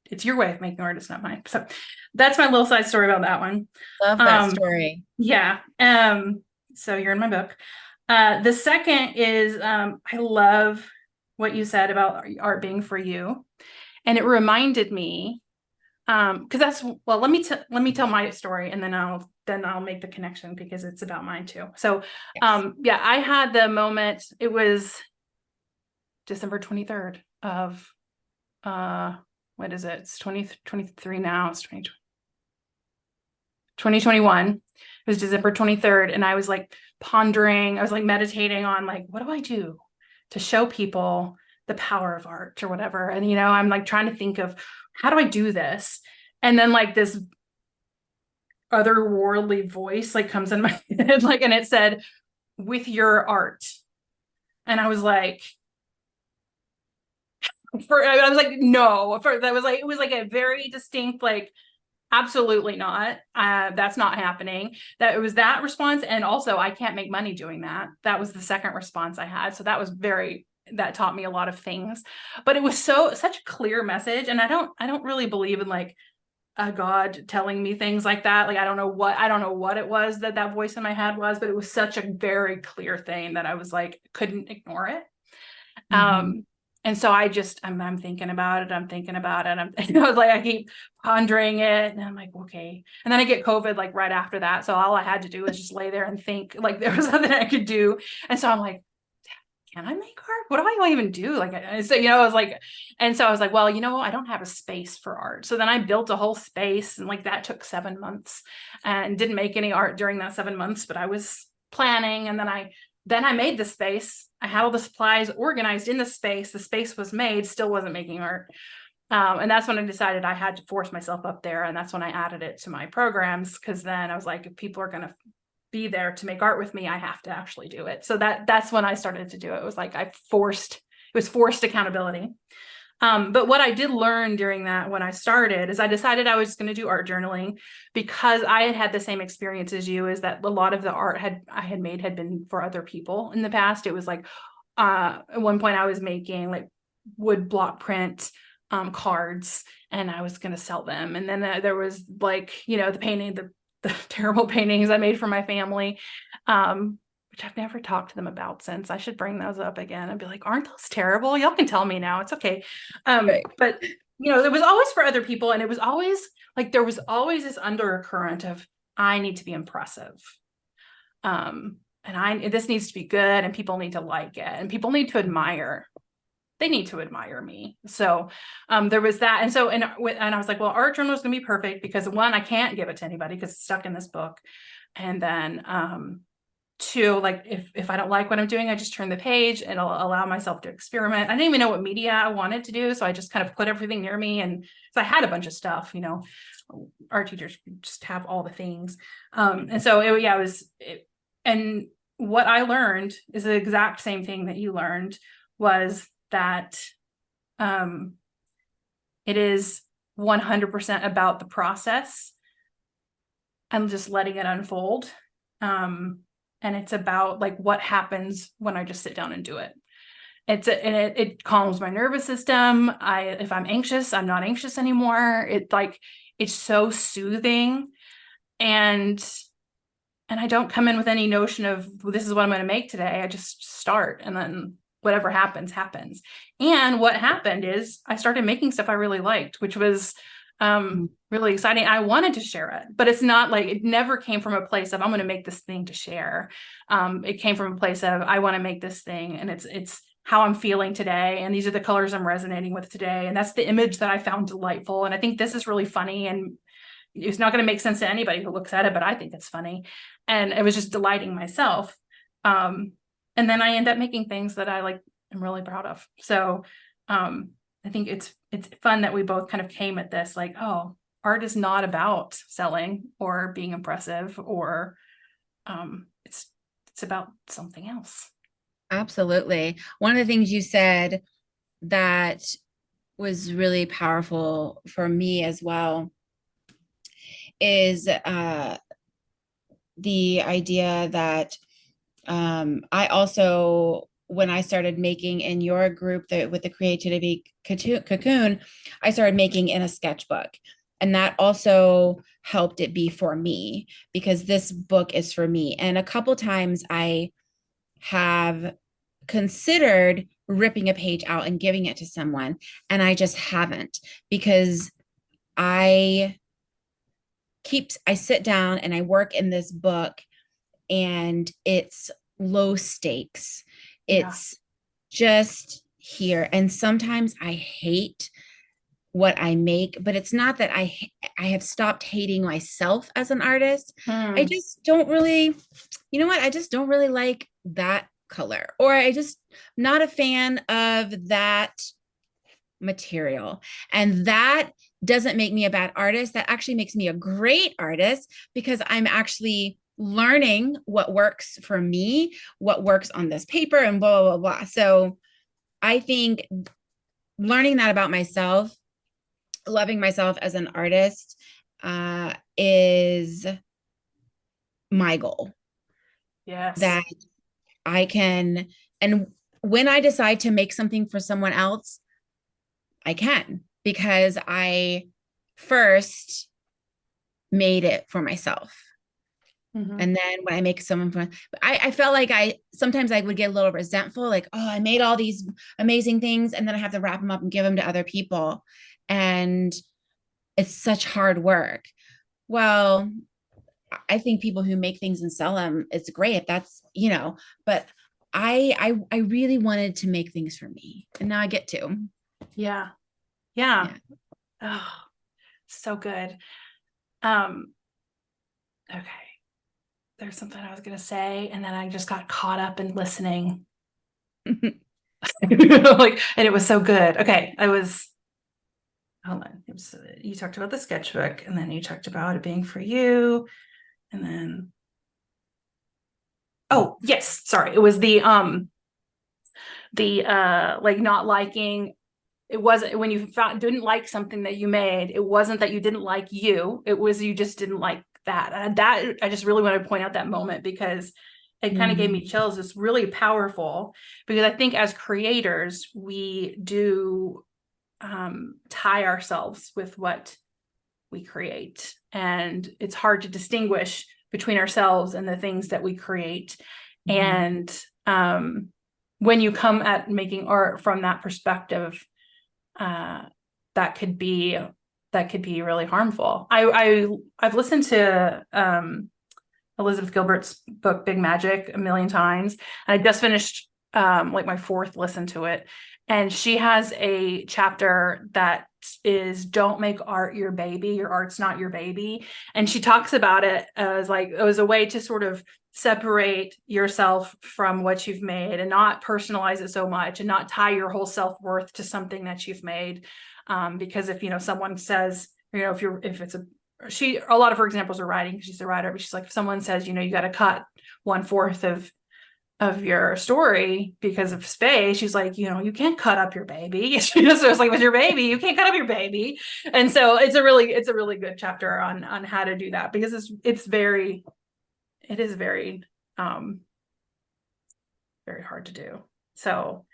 it's your way of making art, it's not mine. So that's my little side story about that one. Love that story. Yeah. So you're in my book. The second is I love what you said about art being for you. And it reminded me, because that's, well, let me tell my story, and then I'll make the connection because it's about mine too. So, Yes. yeah, I had the moment. It was December 23rd of what is it? It's 2023 now. It's 2021. It was December 23rd, and I was like pondering, I was like meditating on like, what do I do to show people the power of art or whatever? And I'm like trying to think of how do I do this? And then like this otherworldly voice like comes in my head, like, and it said, with your art. And I was like, I was like, no, that was like, it was like a very distinct, like, absolutely not. That's not happening. That it was that response. And also I can't make money doing that. That was the second response I had. So that taught me a lot of things, but it was such a clear message. And I don't really believe in like a God telling me things like that. Like, I don't know what it was that voice in my head was, but it was such a very clear thing that I was like, couldn't ignore it. Mm-hmm. And so I'm thinking about it. I'm thinking about it. I was like, I keep pondering it, and I'm like, okay. And then I get COVID like right after that. So all I had to do was just lay there and think like there was nothing I could do. And so I'm like, can I make art? What do I even do? Like, so, I was like, and so I was like, well, I don't have a space for art. So then I built a whole space, and like that took 7 months, and didn't make any art during that 7 months, but I was planning. And then I made the space. I had all the supplies organized in the space. The space was made, still wasn't making art. And that's when I decided I had to force myself up there. And that's when I added it to my programs. Cause then I was like, if people are going to be there to make art with me, I have to actually do it. So that's when I started to do it. It was like it was forced accountability. But what I did learn during that when I started is I decided I was going to do art journaling because I had the same experience as you, is that a lot of the art I had made had been for other people in the past. It was like at one point I was making like wood block print cards, and I was going to sell them. And then there was like, the terrible paintings I made for my family. Which I've never talked to them about since. I should bring those up again and be like, aren't those terrible? Y'all can tell me now. It's okay. Right. But it was always for other people. And it was always like, there was always this undercurrent of, I need to be impressive. And this needs to be good, and people need to like it, and people need to admire. They need to admire me. So there was that. And so, and I was like, well, art journal is going to be perfect because one, I can't give it to anybody because it's stuck in this book. And then, two, like if I don't like what I'm doing, I just turn the page and I'll allow myself to experiment. I didn't even know what media I wanted to do. So I just kind of put everything near me. And so I had a bunch of stuff, art teachers just have all the things. And so and what I learned is the exact same thing that you learned, was that it is 100% about the process and just letting it unfold. And it's about like what happens when I just sit down and do it. It calms my nervous system. If I'm anxious, I'm not anxious anymore. It's so soothing, and I don't come in with any notion of, well, this is what I'm going to make today. I just start, and then whatever happens. And what happened is I started making stuff I really liked, which was really exciting. I wanted to share it, but it's not like, it never came from a place of, I'm going to make this thing to share. It came from a place of, I want to make this thing, and it's how I'm feeling today. And these are the colors I'm resonating with today. And that's the image that I found delightful. And I think this is really funny, and it's not going to make sense to anybody who looks at it, but I think it's funny. And it was just delighting myself. And then I end up making things that I like, I'm really proud of. So, I think it's fun that we both kind of came at this like, oh, art is not about selling or being impressive, or it's about something else. Absolutely. One of the things you said that was really powerful for me as well is the idea that I also, when I started making in your group with the creativity cocoon, I started making in a sketchbook. And that also helped it be for me, because this book is for me. And a couple times I have considered ripping a page out and giving it to someone, and I just haven't, because I I sit down and I work in this book, and it's low stakes. Yeah. It's just here. And sometimes I hate what I make, but it's not that I have stopped hating myself as an artist. I Hmm. just don't really, you know what? I just don't really like that color, or I just not a fan of that material. And that doesn't make me a bad artist. That actually makes me a great artist, because I'm actually learning what works for me, what works on this paper, and blah, blah, blah, blah. So I think learning that about myself, loving myself as an artist, is my goal. Yes. That I can, and when I decide to make something for someone else, I can, because I first made it for myself. Hmm. And then when I make someone for, I felt like I sometimes I would get a little resentful, like, oh, I made all these amazing things, and then I have to wrap them up and give them to other people. And it's such hard work. Well, I think people who make things and sell them, it's great. That's, but I really wanted to make things for me. And now I get to. Yeah. Yeah. Yeah. Oh, so good. Um, okay. There's something I was gonna say, and then I just got caught up in listening. Like, and it was so good. Okay, hold on. It was, you talked about the sketchbook, and then you talked about it being for you, and then, oh yes, sorry, it was the like not liking. It wasn't when you didn't like something that you made. It wasn't that you didn't like you. It was you just didn't like that. And that I just really want to point out that moment, because it kind of gave me Mhm. chills. It's really powerful, because I think as creators we do tie ourselves with what we create, and it's hard to distinguish between ourselves and the things that we create. Mhm. And when you come at making art from that perspective, uh, that could be really harmful. I've listened to Elizabeth Gilbert's book Big Magic a million times, and I just finished like my fourth listen to it. And she has a chapter that is don't make art your baby. Your art's not your baby. And she talks about it as like it was a way to sort of separate yourself from what you've made and not personalize it so much, and not tie your whole self-worth to something that you've made. Because if someone says, if it's a lot of her examples are writing, because she's a writer, but she's like, if someone says, you got to cut 1/4 of your story because of space, she's like, you can't cut up your baby. She just was like, with your baby, you can't cut up your baby. And so it's a really good chapter on how to do that, because it is very very hard to do. So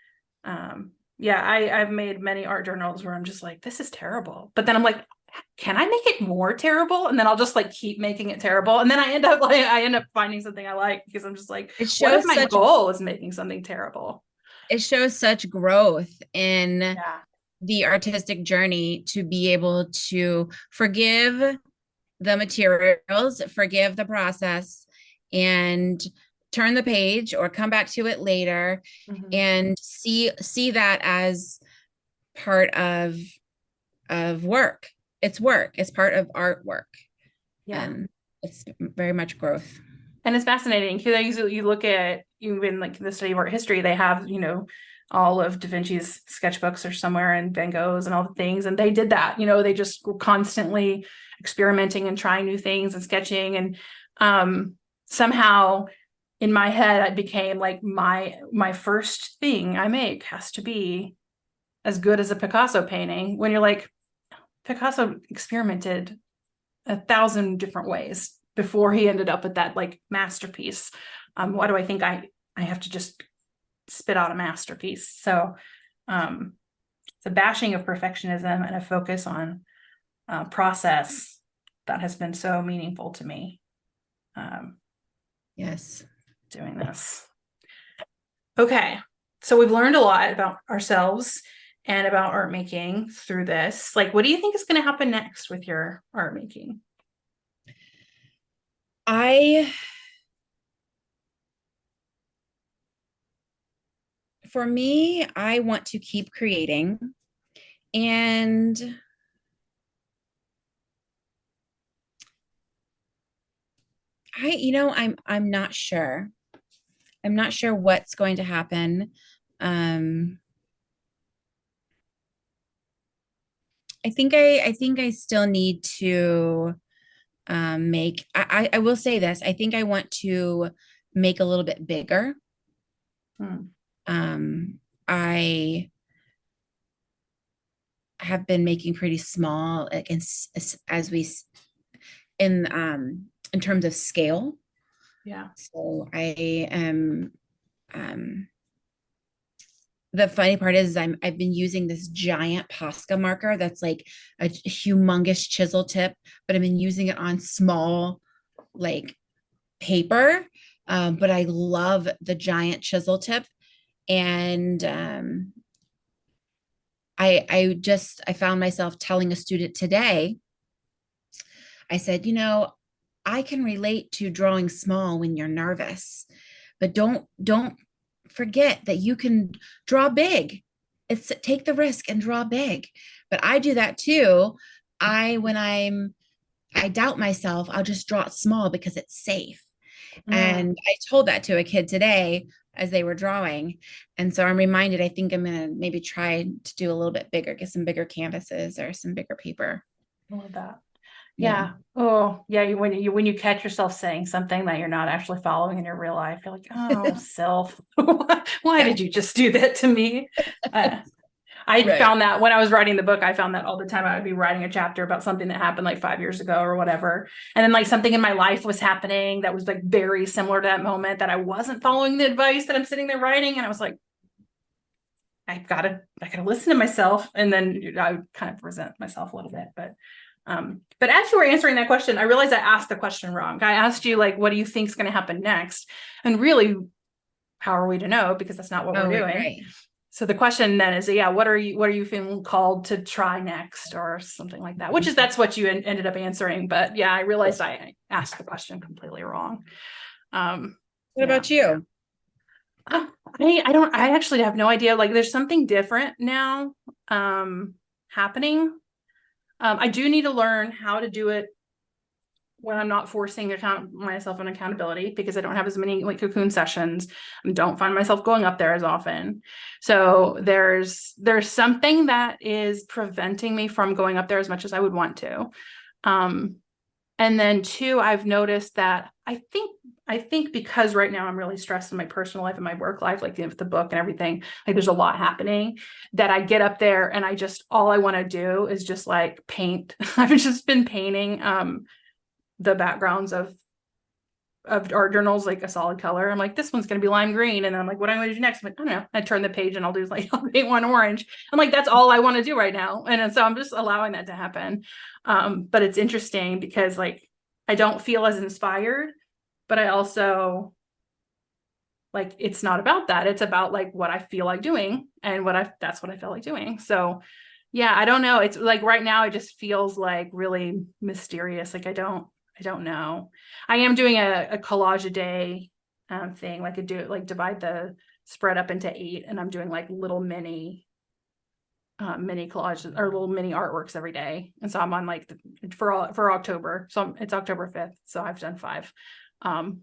yeah, I've made many art journals where I'm just like, this is terrible. But then I'm like, can I make it more terrible? And then I'll just like keep making it terrible. And then I end up finding something I like, because I'm just like, It what if shows my such goal is making something terrible? it shows such growth in Yeah. the artistic journey, to be able to forgive the materials, forgive the process, and turn the page or come back to it later, Mm-hmm. and see that as part of work. It's work. It's part of artwork, Yeah. and it's very much growth. And it's fascinating because you look at even like the study of art history, they have, all of Da Vinci's sketchbooks are somewhere, and Van Gogh's and all the things. And they did that, they just were constantly experimenting and trying new things and sketching. And somehow in my head, it became like my first thing I make has to be as good as a Picasso painting, when you're like, Picasso experimented 1,000 different ways before he ended up with that like masterpiece. Why do I think I have to just spit out a masterpiece? So it's a bashing of perfectionism and a focus on process that has been so meaningful to me, um, Yes. doing this. Okay. So we've learned a lot about ourselves and about art making through this. Like, what do you think is going to happen next with your art making? I, for me, I want to keep creating, and I'm not sure. I'm not sure what's going to happen. Um, I think I still need to I will say this. I think I want to make a little bit bigger. Hmm. I have been making pretty small, like as we in terms of scale. Yeah. So I am um the funny part is I've been using this giant Posca marker that's like a humongous chisel tip, but I've been using it on small like paper. But I love the giant chisel tip. And I found myself telling a student today, I said, I can relate to drawing small when you're nervous, but don't forget that you can draw big. It's take the risk and draw big. But I do that too. I doubt myself, I'll just draw it small because it's safe. Mm. And I told that to a kid today as they were drawing. And so I'm reminded, I think I'm going to maybe try to do a little bit bigger, get some bigger canvases or some bigger paper. I love that. Yeah. Yeah. Oh, yeah. When you catch yourself saying something that you're not actually following in your real life, you're like, oh, self, why Yeah. did you just do that to me? Uh, I Right. found that when I was writing the book, I found that all the time. I would be writing a chapter about something that happened like 5 years ago or whatever. And then like something in my life was happening that was like very similar to that moment that I wasn't following the advice that I'm sitting there writing. And I was like, I gotta listen to myself. And then I would kind of resent myself a little bit. But as you were answering that question, I realized I asked the question wrong. I asked you like, what do you think is going to happen next? And really, how are we to know? Because that's not what we're Oh, doing. right. So the question then is, yeah, what are you feeling called to try next or something like that? Which is that's what you ended up answering. But yeah, I realized I asked the question completely wrong. Um, What yeah. about you? I actually have no idea. Like there's something different now happening. I do need to learn how to do it when I'm not forcing myself on accountability because I don't have as many like cocoon sessions and don't find myself going up there as often. So there's something that is preventing me from going up there as much as I would want to. Um, and then two, I've noticed that I think because right now I'm really stressed in my personal life and my work life, like the book and everything, like there's a lot happening that I get up there and I just all I want to do is just like paint. I've just been painting the backgrounds of art journals like a solid color. I'm like, this one's gonna be lime green. And then I'm like, what am I gonna do next? I'm like, I don't know. I turn the page and I'll do like I'll paint one orange. I'm like, that's all I want to do right now. And so I'm just allowing that to happen. But it's interesting because like I don't feel as inspired, but I also like it's not about that. It's about like what I feel like doing and that's what I feel like doing. So yeah, I don't know. It's like right now it just feels like really mysterious. Like I don't know. I am doing a collage a day thing, like divide the spread up into 8 and I'm doing like little mini collages or little mini artworks every day. And so I'm on like for October. So it's October 5th. So I've done 5. Um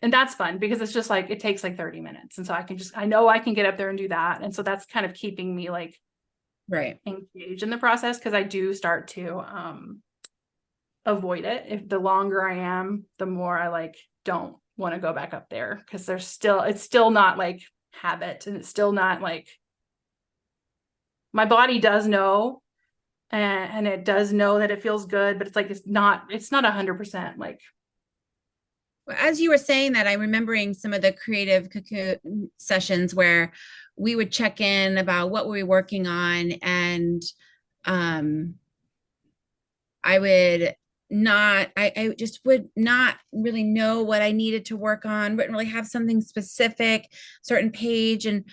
and that's fun because it's just like it takes like 30 minutes. And so I know I can get up there and do that. And so that's kind of keeping me like Right. engaged in the process because I do start to avoid it. If the longer I am, the more I like don't want to go back up there because it's still not like habit and it's still not like my body does know and it does know that it feels good, but it's like it's not 100% like Well, as you were saying that, I'm remembering some of the creative cocoon sessions where we would check in about what were we working on, and um, I would not, I just would not really know what I needed to work on, wouldn't really have something specific, certain page. And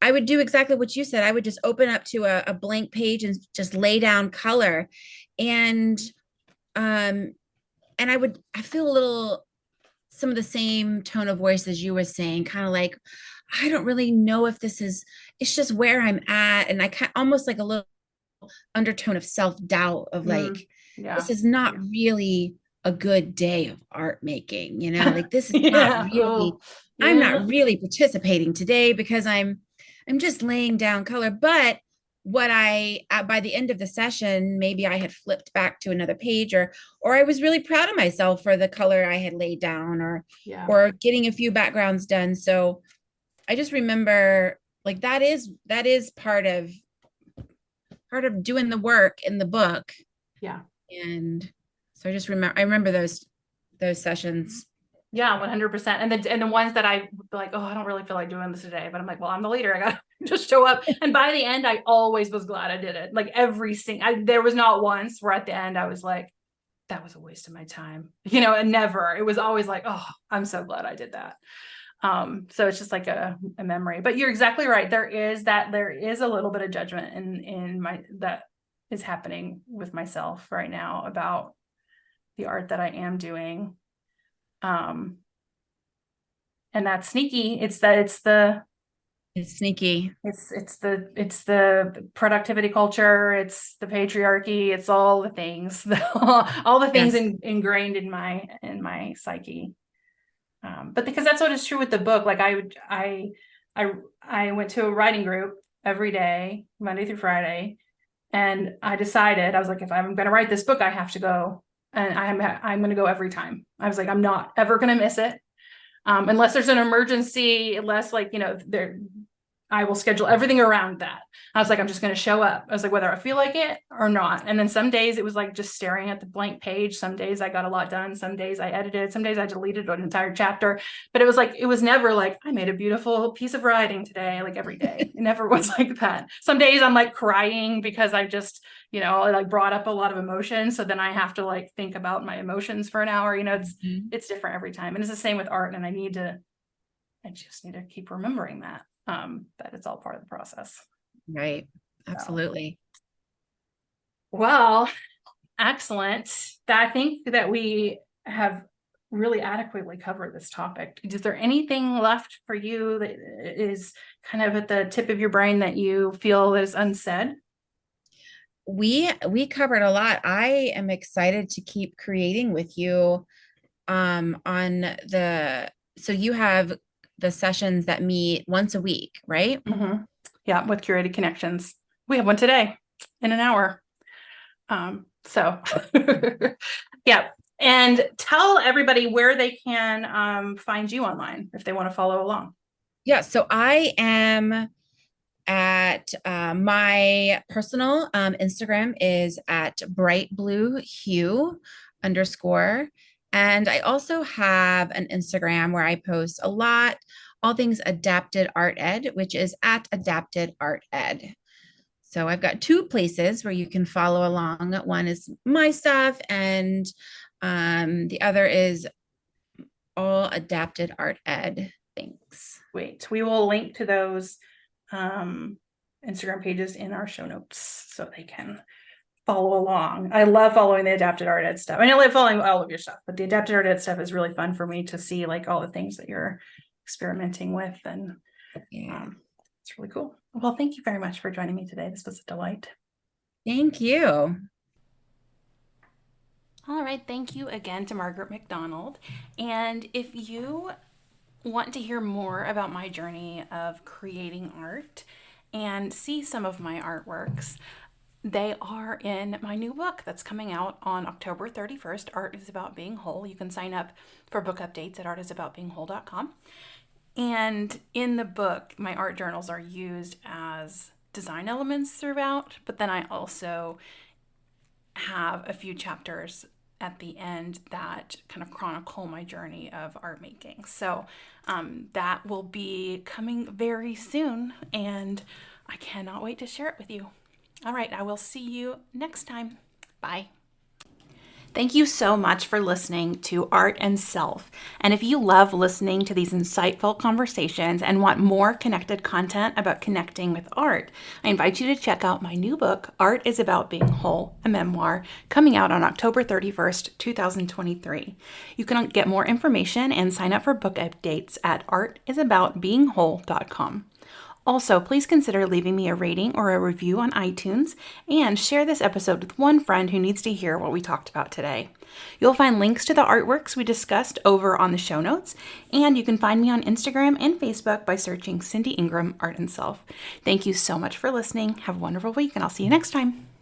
I would do exactly what you said. I would just open up to a blank page and just lay down color. And um and I feel a little some of the same tone of voice as you were saying, kind of like, I don't really know if this is, it's just where I'm at. And I kind almost like a little undertone of self-doubt of like, Mm, yeah. this is not really a good day of art making, like this is not Yeah. really, Oh, I'm yeah. not really participating today because I'm just laying down color. But what by the end of the session, maybe I had flipped back to another page, or I was really proud of myself for the color I had laid down, Yeah. or getting a few backgrounds done. So I just remember like that is part of doing the work in the book. Yeah. And so I remember those sessions. Yeah, 100%. And the ones that I would be like, oh, I don't really feel like doing this today, but I'm like, well, I'm the leader. I got to just show up. And by the end, I always was glad I did it. Like every single, there was not once where at the end I was like, that was a waste of my time, and never. It was always like, oh, I'm so glad I did that. So it's just like a memory. But you're exactly right. There is a little bit of judgment in my that is happening with myself right now about the art that I am doing. And that's sneaky. It's sneaky. It's the productivity culture, it's the patriarchy, it's all the things, all the things Yes. ingrained in my psyche. But because that's what is true with the book. Like I went to a writing group every day, Monday through Friday, and I decided, I was like, if I'm going to write this book, I have to go, and I'm going to go every time. I was like, I'm not ever going to miss it. Unless there's an emergency, unless I will schedule everything around that. I was like, I'm just going to show up. I was like, whether I feel like it or not. And then some days it was like just staring at the blank page. Some days I got a lot done. Some days I edited. Some days I deleted an entire chapter. But it was like, it was never like, I made a beautiful piece of writing today, like every day. It never was like that. Some days I'm like crying because I just, like brought up a lot of emotion. So then I have to like think about my emotions for an hour. It's different every time. And it's the same with art. And I just need to keep remembering that it's all part of the process. Right. So, Absolutely. well, excellent. I think that we have really adequately covered this topic. Is there anything left for you that is kind of at the tip of your brain that you feel is unsaid? We covered a lot. I am excited to keep creating with you on the so you have the sessions that meet once a week, right? Mm-hmm. Yeah, with curated connections. We have one today in an hour. So yeah. And tell everybody where they can find you online if they want to follow along. Yeah, so I am at my personal Instagram is at bright blue hue underscore. And I also have an Instagram where I post a lot, all things adapted art ed, which is at adapted art ed. So I've got two places where you can follow along. One is my stuff, and the other is all adapted art ed. Thanks. Wait, we will link to those um, Instagram pages in our show notes so they can follow along. I love following the adapted art ed stuff. I love following all of your stuff, but the adapted art ed stuff is really fun for me to see, like all the things that you're experimenting with, and Yeah. it's really cool. Well, thank you very much for joining me today. This was a delight. Thank you. All right, thank you again to Margaret McDonald. And if you want to hear more about my journey of creating art and see some of my artworks, they are in my new book that's coming out on October 31st. Art is About Being Whole. You can sign up for book updates at artisaboutbeingwhole.com. And in the book, my art journals are used as design elements throughout, but then I also have a few chapters at the end that kind of chronicle my journey of art making. So that will be coming very soon, and I cannot wait to share it with you. All right, I will see you next time. Bye. Thank you so much for listening to Art and Self. And if you love listening to these insightful conversations and want more connected content about connecting with art, I invite you to check out my new book, Art is About Being Whole, a memoir, coming out on October 31st, 2023. You can get more information and sign up for book updates at artisaboutbeingwhole.com. Also, please consider leaving me a rating or a review on iTunes and share this episode with one friend who needs to hear what we talked about today. You'll find links to the artworks we discussed over on the show notes, and you can find me on Instagram and Facebook by searching Cindy Ingram Art and Self. Thank you so much for listening. Have a wonderful week, and I'll see you next time.